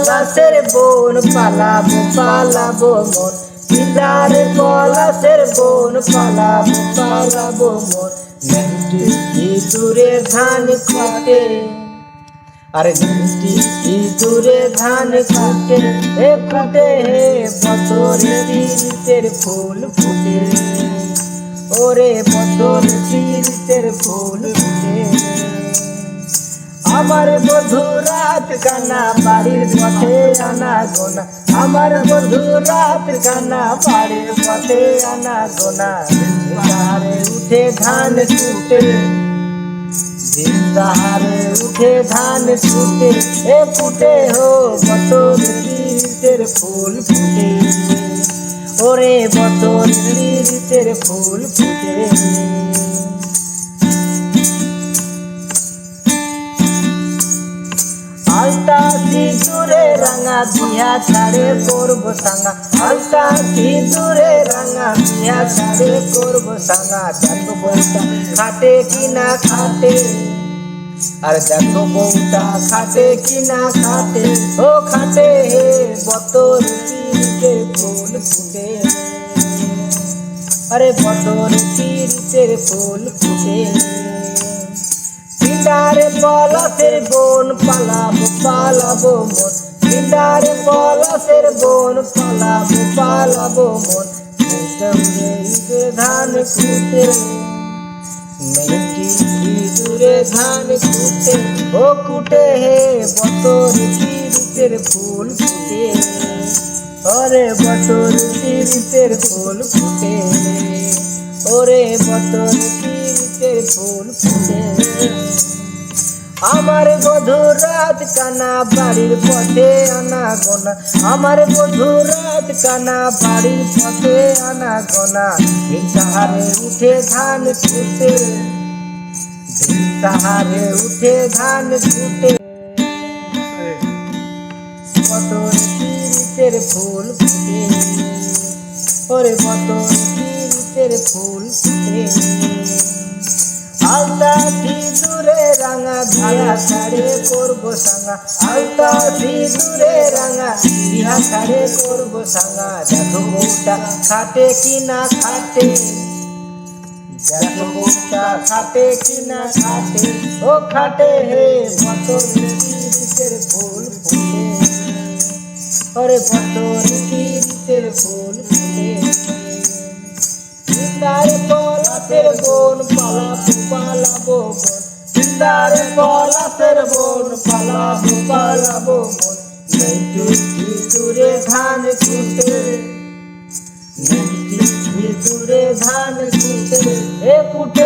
পলাশের বোন পালাবো পালাবো মন, পিতারে পলাশের বোন পালাবো পালাবো মন। ঘন্টি ইঁদুরে ধান কাটে, আরে ঘন্টি ইঁদুরে ধান কাটে, এ ফুটে হে বছরে তিরিশের ফুল ফুটে, ওরে বছর তিরিশের ফুল ফুটে। আমার বধূ রাত কানা বাড়ির পথে আনা গোনা, আমার বধূ রাত কানা বাড়ির পথে আনা গোনা। দিনদারে উঠে ধান ছুটে, দিনদারে উঠে ধান ছুটে, এ ফুটে হো বছর তিরিশের ফুল ফুটে, ওরে বছর তিরিশের ফুল ফুটে। আলতা সিঁদুরে রাঙা বিয়া ছাড়ে করবো সাঙ্গা, আলতা সিঁদুরে রাঙা বিয়া ছাড়ে করবো সাঙ্গা। দেখো বউটা খাটে কিনা খাটে, আর দেখো বউটা খাটে কিনা খাটে, ও খাটে হে বছর তিরিশের ফুল ফুটে, আরে বছর তিরিশের ফুল ফুটে। পিতারে পলাশের বোন পালাবো পালাবো মন, পিতারে পলাশের বোন পালাবো পালাবো মন। ইঁদুরে ধান কুটে, ইঁদুরে ধান কুটে, ও কুটে হে বছর তিরিশের ফুল ফুটে, ওরে বছর তিরিশের ফুল ফুটে, ওরে বছর তিরিশের ফুল ফুটে। আমার বধূ রাত কানা বাড়ির পথে আনা গোনা, আমার বধূ রাত কানা বাড়ির পথে আনা গোনা। দিনদারে উঠে ধান ছুটে, দিনদারে উঠে ধান ছুটে, বছর তিরিশের ফুল ফুটে, ওরে বছর তিরিশের ফুল ফুটে। আলতা সিঁদুরে রাঙা বিয়া ছাড়ে করবো সাঙ্গা, আলতা সিঁদুরে রাঙা বিয়া ছাড়ে করবো সাঙ্গা। দেখো বউটা খাটে কিনা খাটে, দেখো বউটা খাটে কিনা খাটে, ও খাটে হে বছর তিরিশের ফুল ফুটে, ওরে বছর তিরিশের ফুল ফুটে। পিতারে পলাশের বোন পালাবো পালাবো মন, পিতারে পলাশের বোন পালাবো পালাবো মন। ইঁদুরে ধান কুটে, ইঁদুরে ধান কুটে, এ কুটে